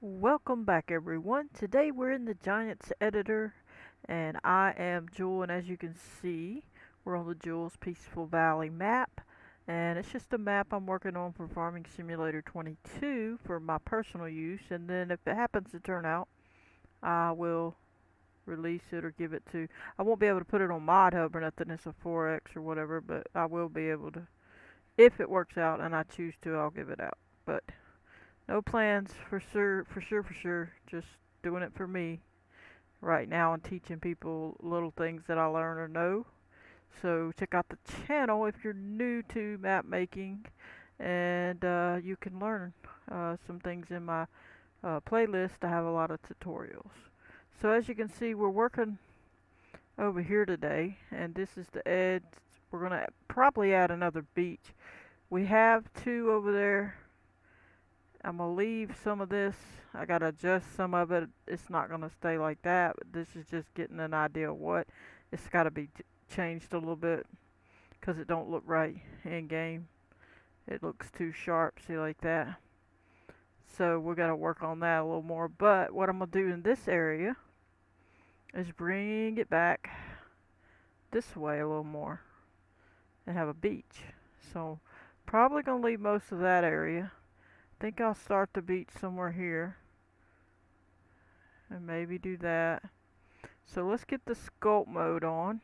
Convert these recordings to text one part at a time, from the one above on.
Welcome back everyone. Today we're in the Giants editor and I am Jewel, and as you can see we're on the Jewel's Peaceful Valley map, and it's just a map I'm working on for Farming Simulator 22 for my personal use, and then if it happens to turn out I will release it or give it to, I won't be able to put it on Mod Hub or nothing, it's a 4X or whatever, but I will be able to, if it works out and I choose to, I'll give it out. But no plans for sure. Just doing it for me right now and teaching people little things that I learn or know. So check out the channel if you're new to map making, and you can learn some things in my playlist. I have a lot of tutorials. So as you can see, we're working over here today, and this is the edge. We're gonna probably add another beach. We have two over there. I'm gonna leave some of this. I gotta adjust some of it. It's not gonna stay like that, but this is just getting an idea of what. It's gotta be changed a little bit because it don't look right in game. It looks too sharp, see, like that. So we gotta work on that a little more. But what I'm gonna do in this area is bring it back this way a little more and have a beach. So probably gonna leave most of that area. Think I'll start the beach somewhere here and maybe do that. So let's get the sculpt mode on,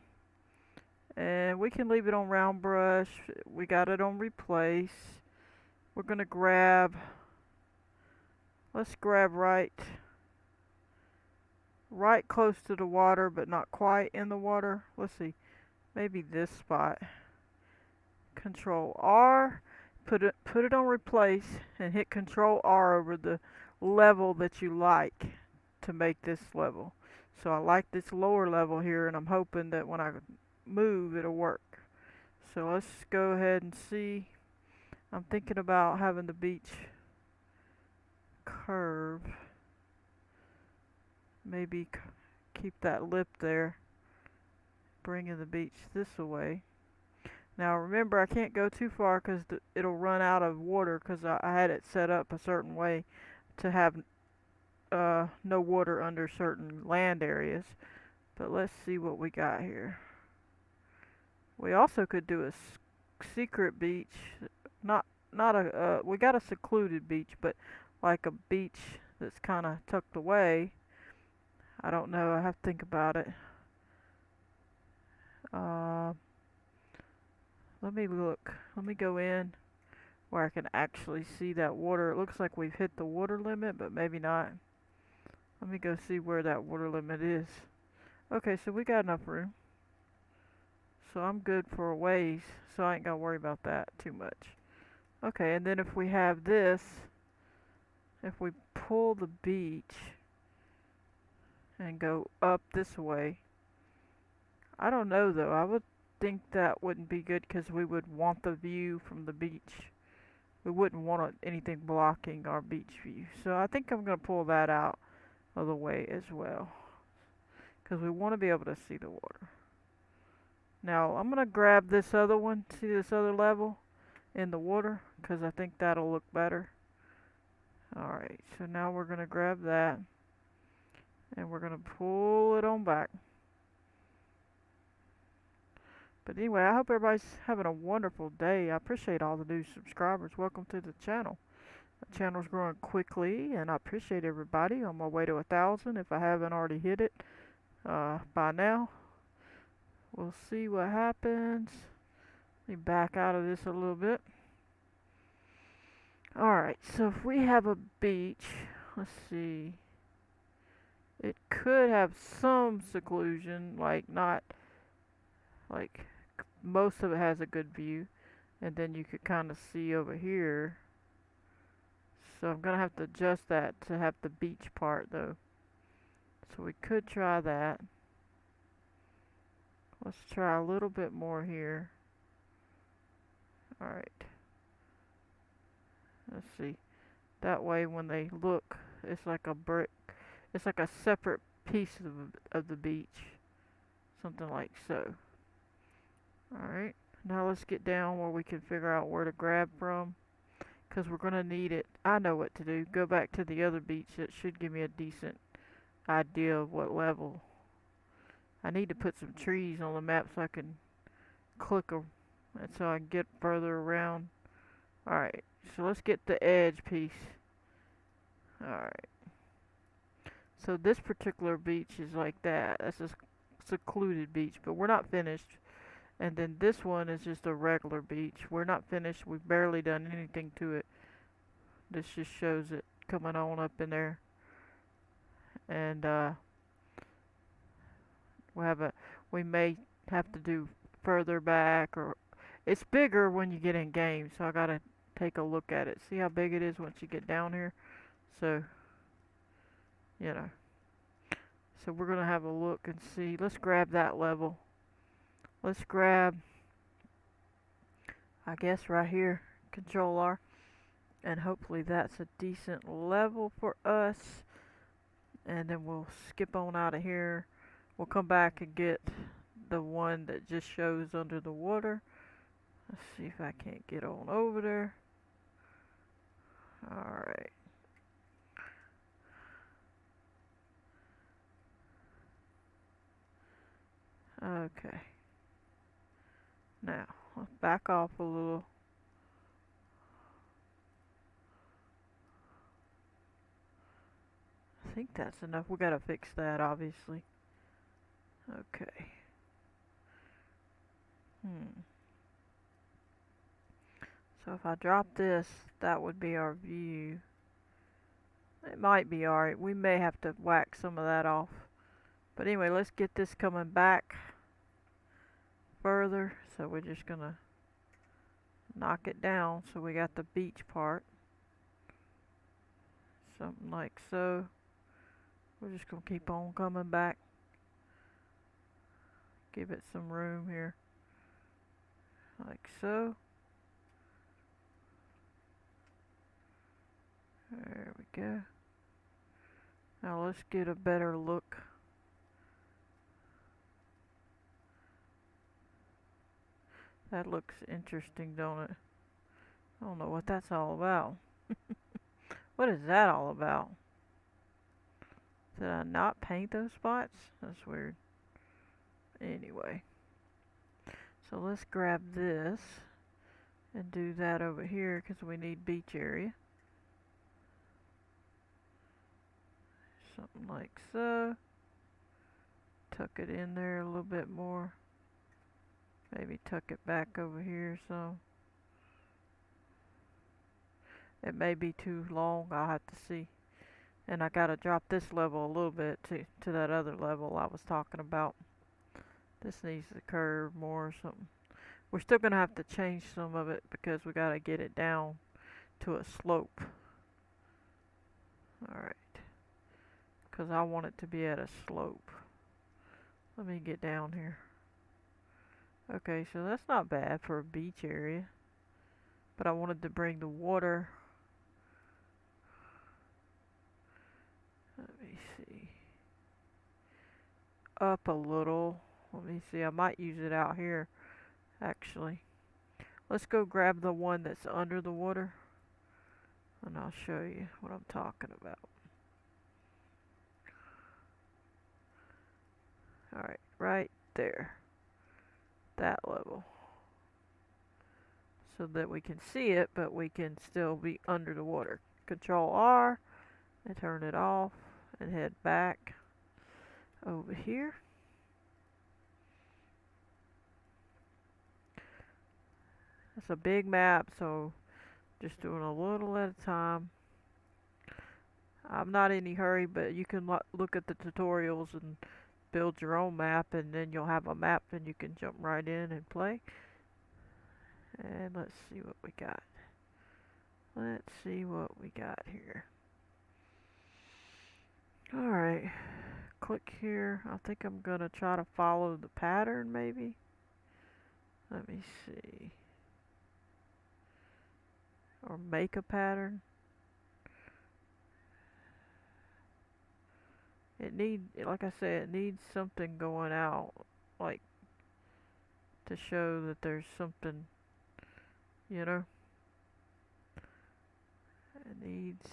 and we can leave it on round brush. We got it on replace. We're gonna grab, let's grab right close to the water but not quite in the water. Let's see, maybe this spot. Control R, put it on replace and hit Control R over the level that you like to make this level. So I like this lower level here, and I'm hoping that when I move it'll work. So let's go ahead and see. I'm thinking about having the beach curve. Maybe keep that lip there, bringing the beach this way. Now remember, I can't go too far because it'll run out of water, because I had it set up a certain way to have no water under certain land areas. But let's see what we got here. We also could do a secret beach, not a we got a secluded beach, but like a beach that's kind of tucked away. I don't know. I have to think about it. Uh, Let me look. Let me go in where I can actually see that water. It looks like we've hit the water limit, but maybe not. Let me go see where that water limit is. Okay, so we got enough room. So I'm good for a ways, so I ain't gotta worry about that too much. Okay, and then if we have this, if we pull the beach and go up this way, I don't know though. I would think that wouldn't be good because we would want the view from the beach. We wouldn't want anything blocking our beach view. So I think I'm going to pull that out of the way as well, because we want to be able to see the water. Now I'm going to grab this other one, see this other level in the water, because I think that'll look better. Alright, so now we're going to grab that and we're going to pull it on back. But anyway, I hope everybody's having a wonderful day. I appreciate all the new subscribers. Welcome to the channel. The channel's growing quickly, and I appreciate everybody. On my way to 1,000 if I haven't already hit it by now. We'll see what happens. Let me back out of this a little bit. Alright, so if we have a beach, let's see. It could have some seclusion, like not, like most of it has a good view, and then you could kind of see over here. So I'm gonna have to adjust that to have the beach part though. So we could try that. Let's try a little bit more here. Alright. Let's see. That way when they look, it's like a brick. It's like a separate piece of the beach. Something like so. Alright. Now let's get down where we can figure out where to grab from. because we're going to need it. I know what to do. Go back to the other beach. That should give me a decent idea of what level. I need to put some trees on the map so I can click them and so I can get further around. Alright, so let's get the edge piece. Alright, so this particular beach is like that. That's a secluded beach, but we're not finished. And then this one is just a regular beach. We're not finished. We've barely done anything to it. This just shows it coming on up in there. And we may have to do further back, or it's bigger when you get in game, so I gotta take a look at it. See how big it is once you get down here? So, you know. So we're gonna have a look and see. Let's grab that level. Let's grab, I guess right here, Control R. And hopefully that's a decent level for us. And then we'll skip on out of here. We'll come back and get the one that just shows under the water. Let's see if I can't get on over there. Alright. Okay. Now, let's back off a little. I think that's enough. We gotta fix that, obviously. Okay. So if I drop this, that would be our view. It might be alright. We may have to whack some of that off. But anyway, let's get this coming back further. So we're just gonna knock it down so we got the beach part. Something like so. We're just gonna keep on coming back. Give it some room here. Like so. There we go. Now let's get a better look. That looks interesting, don't it? I don't know what that's all about. What is that all about? Did I not paint those spots? That's weird. Anyway. So let's grab this and do that over here because we need beach area. Something like so. Tuck it in there a little bit more. Maybe tuck it back over here some. It may be too long, I'll have to see. And I gotta drop this level a little bit to that other level I was talking about. This needs to curve more or something. We're still gonna have to change some of it because we gotta get it down to a slope. Alright. Because I want it to be at a slope. Let me get down here. Okay, so that's not bad for a beach area. But I wanted to bring the water. Let me see. Up a little. Let me see. I might use it out here, actually. Let's go grab the one that's under the water. And I'll show you what I'm talking about. Alright, right there. That level. So that we can see it, but we can still be under the water. Control R and turn it off and head back over here. It's a big map, so just doing a little at a time. I'm not in any hurry, but you can look at the tutorials and build your own map, and then you'll have a map and you can jump right in and play. And let's see what we got. Let's see what we got here. Alright, click here. I think I'm gonna try to follow the pattern maybe. Let me see. Or make a pattern. Like I said, it needs something going out, like to show that there's something, you know. It needs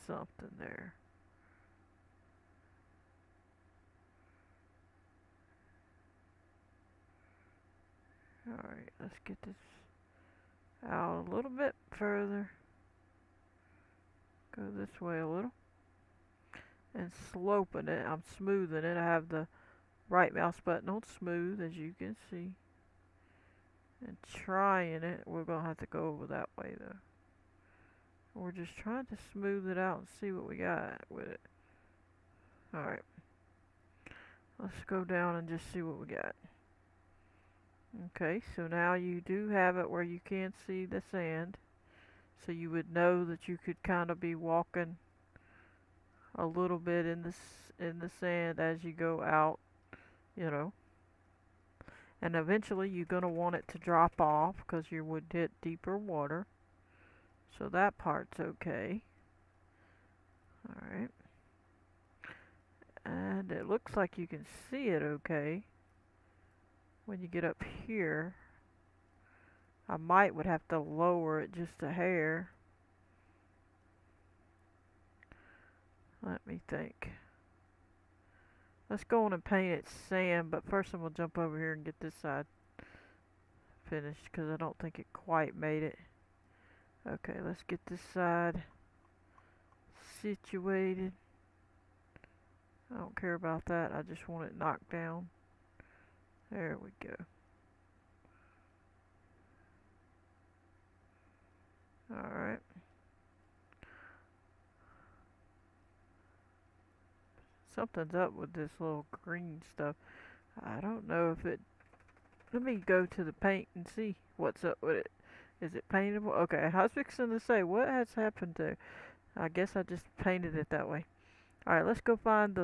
something there. Alright, let's get this out a little bit further. Go this way a little. And sloping it, I'm smoothing it. I have the right mouse button on smooth, as you can see. And trying it, we're going to have to go over that way though. We're just trying to smooth it out and see what we got with it. Alright. Let's go down and just see what we got. Okay, so now you do have it where you can't see the sand. So you would know that you could kind of be walking a little bit in the sand as you go out, you know. And eventually you're going to want it to drop off because you would hit deeper water. So that part's okay. Alright. And it looks like you can see it okay. When you get up here, I would have to lower it just a hair. Let me think. Let's go on and paint it sand, but first I'm going to jump over here and get this side finished because I don't think it quite made it. Okay, let's get this side situated. I don't care about that, I just want it knocked down. There we go. Alright. Something's up with this little green stuff. I don't know if it... Let me go to the paint and see what's up with it. Is it paintable? Okay, I was fixing to say, what has happened to... I guess I just painted it that way. Alright, let's go find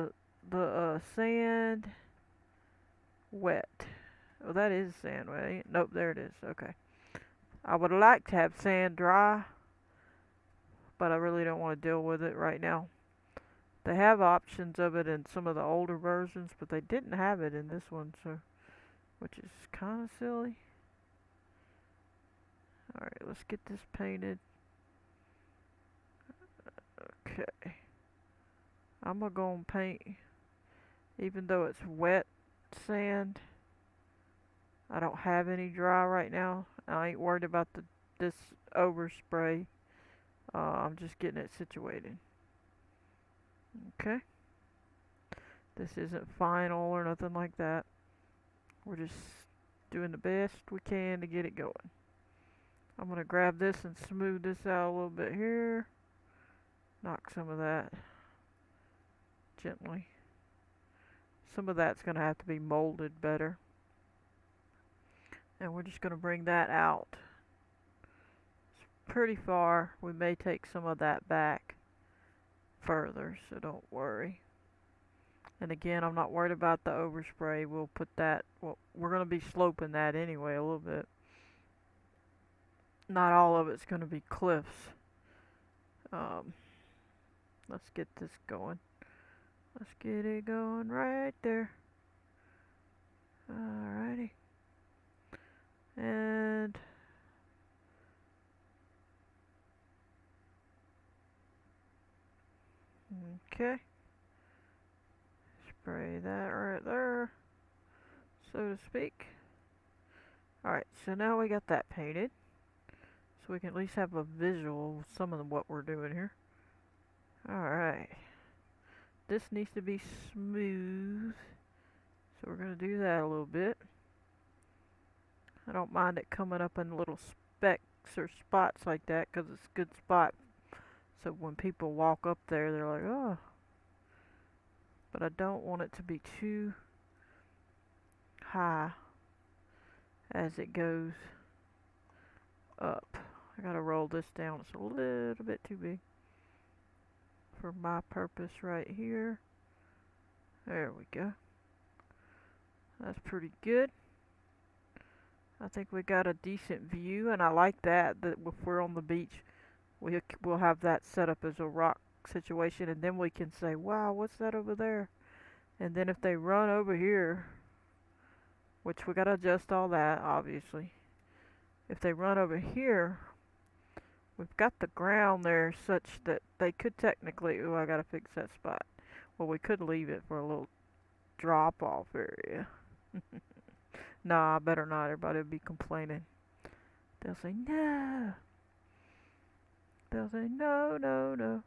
the sand wet. Oh, that is sand wet, ain't it? Nope, there it is. Okay. I would like to have sand dry, but I really don't want to deal with it right now. They have options of it in some of the older versions, but they didn't have it in this one, so which is kind of silly. Alright, let's get this painted. Okay. I'm gonna go and paint, even though it's wet sand. I don't have any dry right now. I ain't worried about this overspray. I'm just getting it situated. Okay. This isn't final or nothing like that. We're just doing the best we can to get it going. I'm going to grab this and smooth this out a little bit here. Knock some of that gently. Some of that's going to have to be molded better. And we're just going to bring that out. It's pretty far. We may take some of that back further, so don't worry. And again, I'm not worried about the overspray. We'll put that, well, we're going to be sloping that anyway a little bit. Not all of it's going to be cliffs. Let's get this going. Let's get it going right there. Alrighty. And okay. Spray that right there, so to speak. Alright, so now we got that painted. So we can at least have a visual of some of what we're doing here. Alright. This needs to be smooth. So we're going to do that a little bit. I don't mind it coming up in little specks or spots like that because it's a good spot. So when people walk up there, they're like, oh. But I don't want it to be too high as it goes up. I gotta roll this down. It's a little bit too big for my purpose right here. There we go. That's pretty good. I think we got a decent view, and I like that if we're on the beach, we'll have that set up as a rock situation, and then we can say, wow, what's that over there? And then if they run over here, which we gotta adjust all that, obviously. If they run over here, We've got the ground there such that they could technically, ooh, I gotta fix that spot. Well, we could leave it for a little drop off area. Nah, I better not. Everybody will be complaining. They'll say, no. They'll say, no, no, no.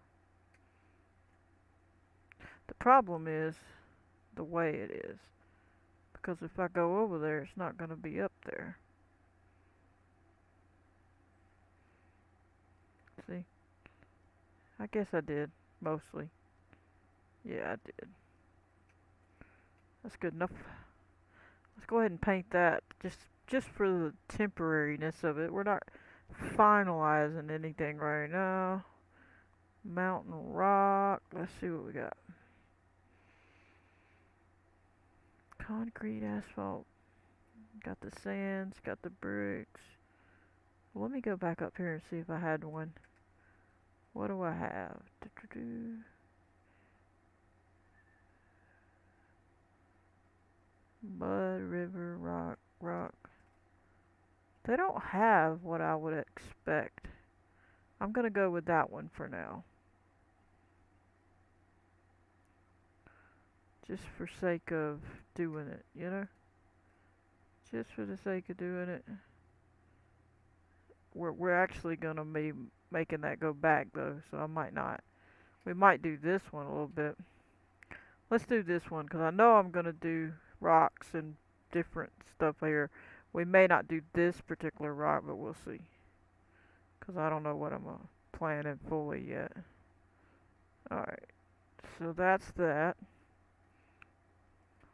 The problem is the way it is. Because if I go over there, it's not going to be up there. See? I guess I did, mostly. Yeah, I did. That's good enough. Let's go ahead and paint that just for the temporariness of it. We're not finalizing anything right now. Mountain rock. Let's see what we got. Concrete, asphalt. Got the sands, got the bricks. Well, let me go back up here and see if I had one. What do I have? Mud, river, rock, rock. They don't have what I would expect. I'm gonna go with that one for now. Just for sake of doing it, you know? Just for the sake of doing it. We're actually gonna be making that go back though, so I might not. We might do this one a little bit. Let's do this one because I know I'm gonna do rocks and different stuff here. We may not do this particular rock, but we'll see. Because I don't know what I'm planning fully yet. Alright, so that's that.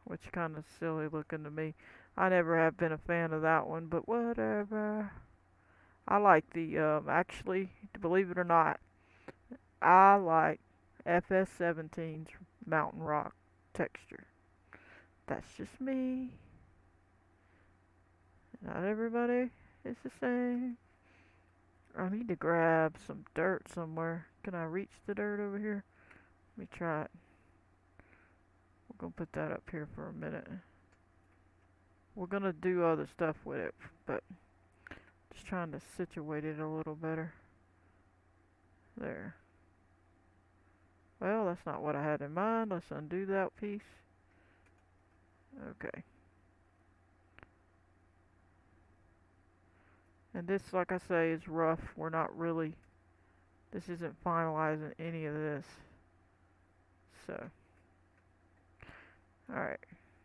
Which kind of silly looking to me. I never have been a fan of that one, but whatever. I like the, actually, believe it or not, I like FS17's mountain rock texture. That's just me. Not everybody is the same. I need to grab some dirt somewhere. Can I reach the dirt over here? Let me try it. We're gonna put that up here for a minute. We're gonna do other stuff with it, but just trying to situate it a little better. There. Well, that's not what I had in mind. Let's undo that piece. Okay. And this, like I say, is rough. We're not really, this isn't finalizing any of this. So, alright.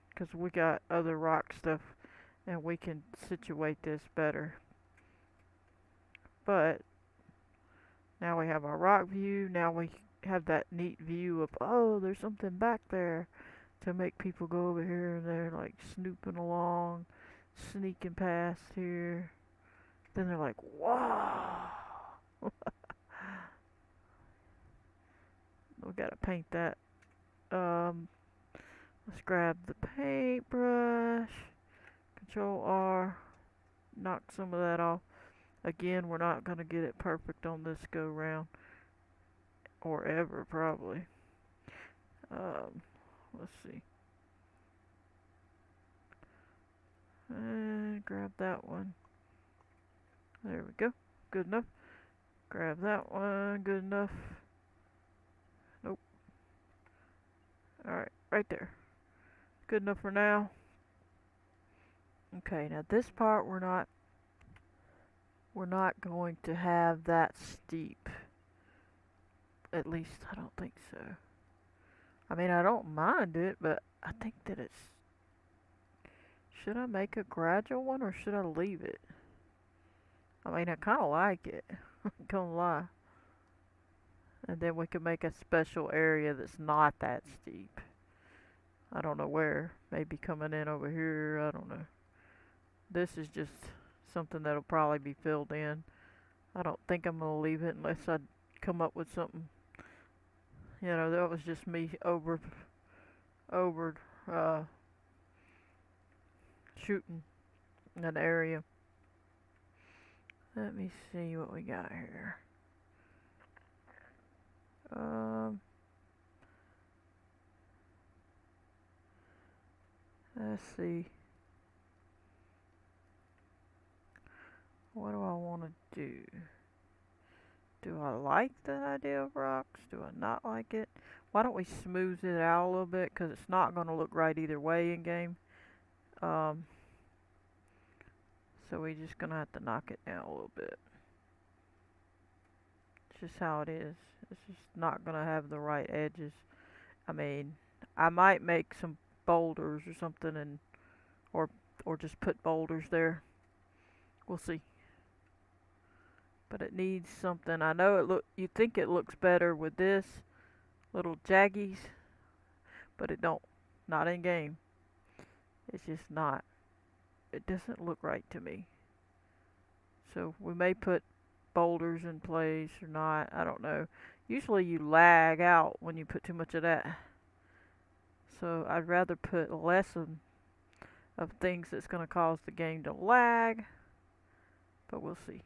Because we got other rock stuff and we can situate this better. But, now we have our rock view. Now we have that neat view of, oh, there's something back there to make people go over here and they're like snooping along, sneaking past here. Then they're like, wow. We gotta paint that. Let's grab the paintbrush. Control R. Knock some of that off. Again, we're not gonna get it perfect on this go round. Or ever, probably. Let's see. And grab that one. There we go. Good enough. Grab that one. Good enough. Nope. Alright, right there. Good enough for now. Okay, now this part we're not going to have that steep. At least I don't think so. I mean, I don't mind it, but I think that it's, should I make a gradual one or should I leave it? I mean, I kind of like it. I'm gonna lie. And then we can make a special area that's not that steep. I don't know where. Maybe coming in over here. I don't know. This is just something that'll probably be filled in. I don't think I'm gonna leave it unless I come up with something. You know, that was just me over shooting an area. Let me see what we got here. Let's see. What do I want to do? Do I like the idea of rocks? Do I not like it? Why don't we smooth it out a little bit? Because it's not going to look right either way in game. Um, so we're just going to have to knock it down a little bit. It's just how it is. It's just not going to have the right edges. I mean, I might make some boulders or something, and or just put boulders there. We'll see. But it needs something. I know you think it looks better with this little jaggies, but it don't. Not in game. It's just not. It doesn't look right to me. So we may put boulders in place or not. I don't know. Usually you lag out when you put too much of that. So I'd rather put less of things that's going to cause the game to lag. But we'll see.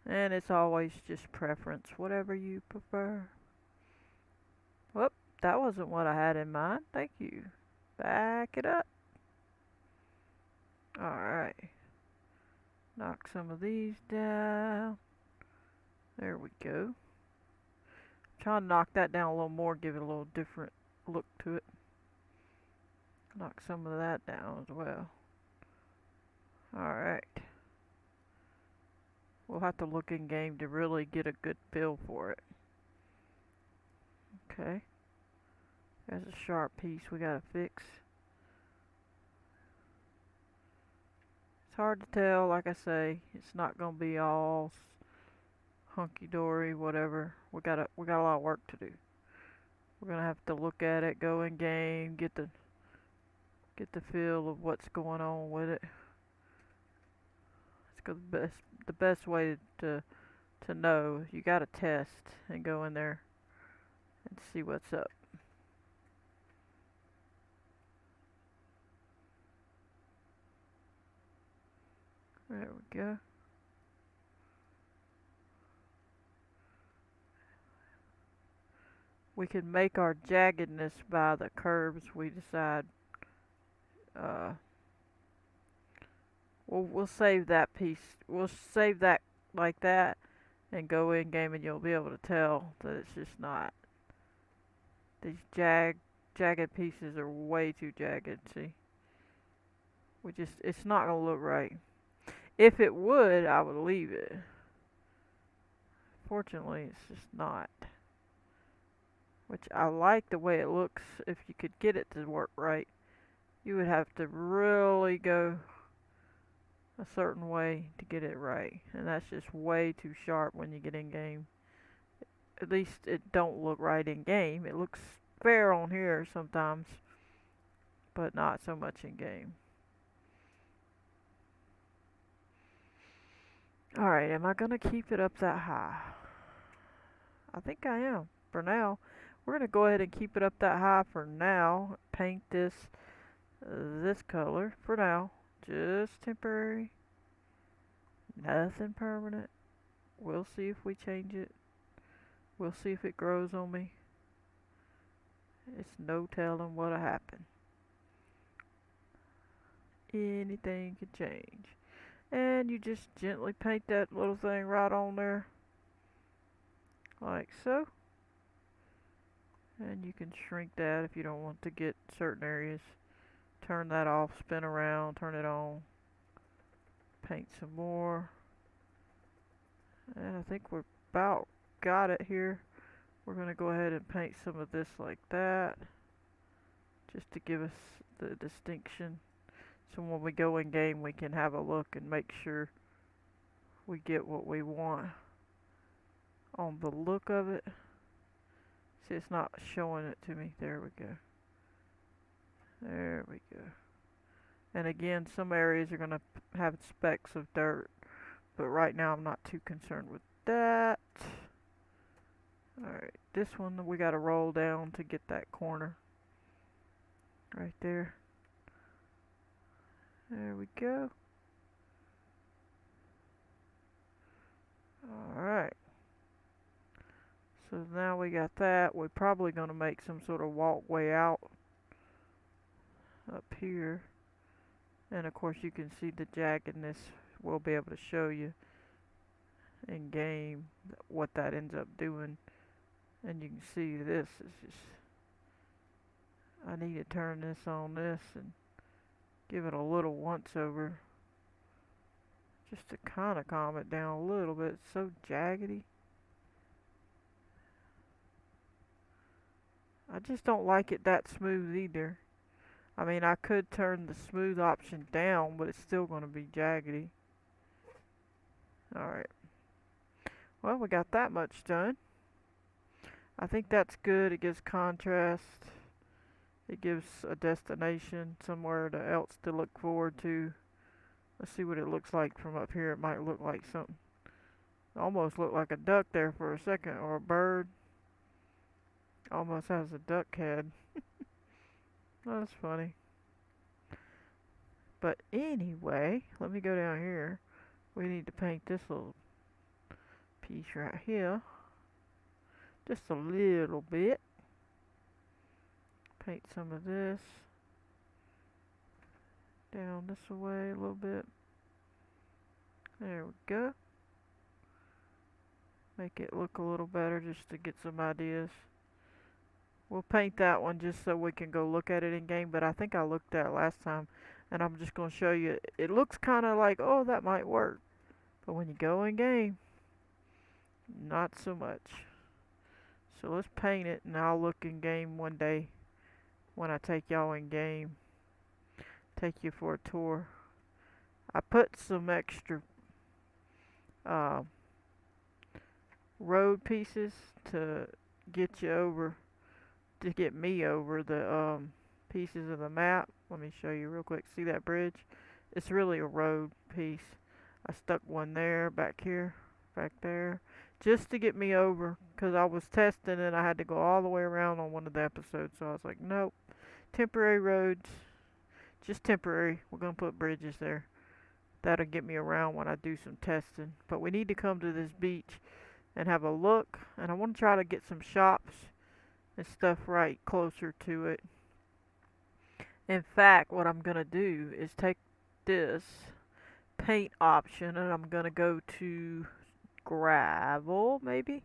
And it's always just preference, whatever you prefer. Whoop, that wasn't what I had in mind. Thank you. Back it up. Alright. Knock some of these down. There we go. Try to knock that down a little more, give it a little different look to it. Knock some of that down as well. Alright. We'll have to look in game to really get a good feel for it. Okay. There's a sharp piece we gotta fix. It's hard to tell, like I say. It's not gonna be all hunky-dory, whatever. We got a lot of work to do. We're gonna have to look at it, go in game, get the feel of what's going on with it. It's the best way to know. You gotta test and go in there and see what's up. There we go. We can make our jaggedness by the curves we decide. We'll save that piece. We'll save that like that and go in game, and you'll be able to tell that it's just not. These jagged pieces are way too jagged. See, it's not gonna look right. If it would, I would leave it. Fortunately, it's just not. Which I like the way it looks. If you could get it to work right, you would have to really go a certain way to get it right, and that's just way too sharp when you get in game. At least it don't look right in game. It looks fair on here sometimes, but not so much in game. Alright, am I gonna keep it up that high? I think I am, for now. We're gonna go ahead and keep it up that high for now. Paint this color for now. Just temporary. Nothing permanent. We'll see if we change it. We'll see if it grows on me. It's no telling what'll happen. Anything can change. And you just gently paint that little thing right on there. Like so. And you can shrink that if you don't want to get certain areas. Turn that off, spin around, turn it on. Paint some more. And I think we're about got it here. We're going to go ahead and paint some of this like that. Just to give us the distinction. So when we go in game we can have a look and make sure we get what we want on the look of it. See, it's not showing it to me. There we go. There we go. And again, some areas are going to have specks of dirt, but right now I'm not too concerned with that. Alright, this one we got to roll down to get that corner. Right there. There we go. Alright. So now we got that. We're probably going to make some sort of walkway out up here. And of course you can see the jaggedness. We'll be able to show you. in game what that ends up doing. And you can see this is just, I need to turn this on this and give it a little once over just to kind of calm it down a little bit. It's so jaggedy. I just don't like it that smooth either. I mean, I could turn the smooth option down, but it's still going to be jaggedy. Alright, well, we got that much done. I think that's good. It gives contrast. It gives a destination, somewhere else to look forward to. Let's see what it looks like from up here. It might look like something. It almost looked like a duck there for a second, or a bird. Almost has a duck head. That's funny. But anyway, let me go down here. We need to paint this little piece right here. Just a little bit. Paint some of this down this way a little bit. There we go. Make it look a little better just to get some ideas. We'll paint that one just so we can go look at it in game, but I think I looked at it last time, and I'm just going to show you. It looks kind of like, oh, that might work. But when you go in game, not so much. So let's paint it, and I'll look in game one day when I take y'all in game. Take you for a tour. I put some extra road pieces to get you over, to get me over the pieces of the map. Let me show you real quick. See that bridge? It's really a road piece. I stuck one there, back here, back there, just to get me over, because I was testing and I had to go all the way around on one of the episodes. So I was like, nope, temporary roads, just temporary. We're going to put bridges there. That'll get me around when I do some testing. But we need to come to this beach and have a look, and I want to try to get some shops and stuff right closer to it. In fact, what I'm going to do is take this paint option, and I'm going to go to gravel maybe,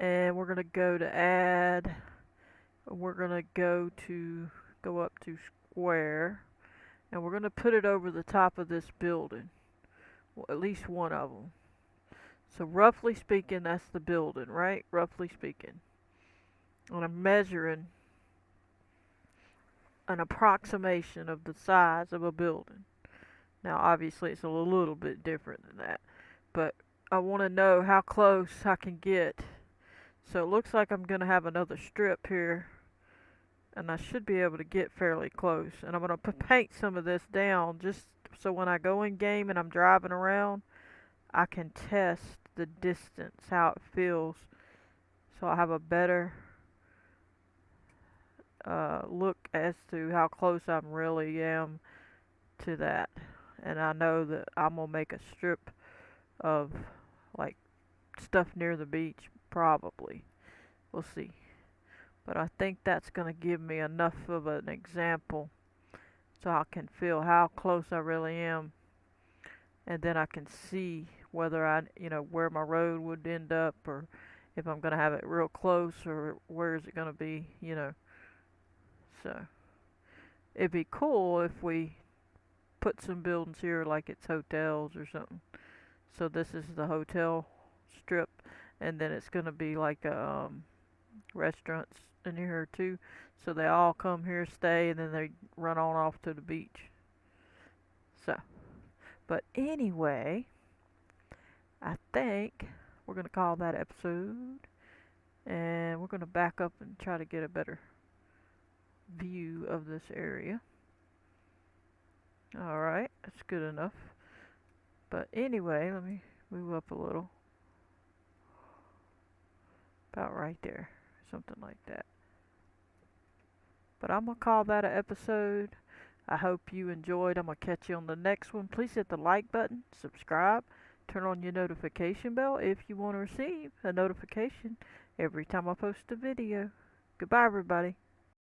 and we're going to go to add, we're going to go up to square, and we're going to put it over the top of this building, well, at least one of them. So roughly speaking, that's the building, right? Roughly speaking. And I'm measuring an approximation of the size of a building. Now obviously it's a little bit different than that, but I want to know how close I can get. So it looks like I'm going to have another strip here, and I should be able to get fairly close. And I'm going to paint some of this down just so when I go in game and I'm driving around, I can test the distance, how it feels, so I have a better look as to how close I really am to that. And I know that I'm gonna make a strip of like stuff near the beach, probably. We'll see. But I think that's gonna give me enough of an example so I can feel how close I really am, and then I can see whether where my road would end up, or if I'm gonna have it real close, or where is it gonna be, So it'd be cool if we put some buildings here like it's hotels or something. So this is the hotel strip, and then it's gonna be like restaurants in here too. So they all come here, stay, and then they run on off to the beach. So, but anyway, I think we're gonna call that episode, and we're gonna back up and try to get a better view of this area. Alright, that's good enough. But anyway, let me move up a little. About right there. Something like that. But I'm going to call that an episode. I hope you enjoyed. I'm going to catch you on the next one. Please hit the like button, subscribe, turn on your notification bell if you want to receive a notification every time I post a video. Goodbye, everybody.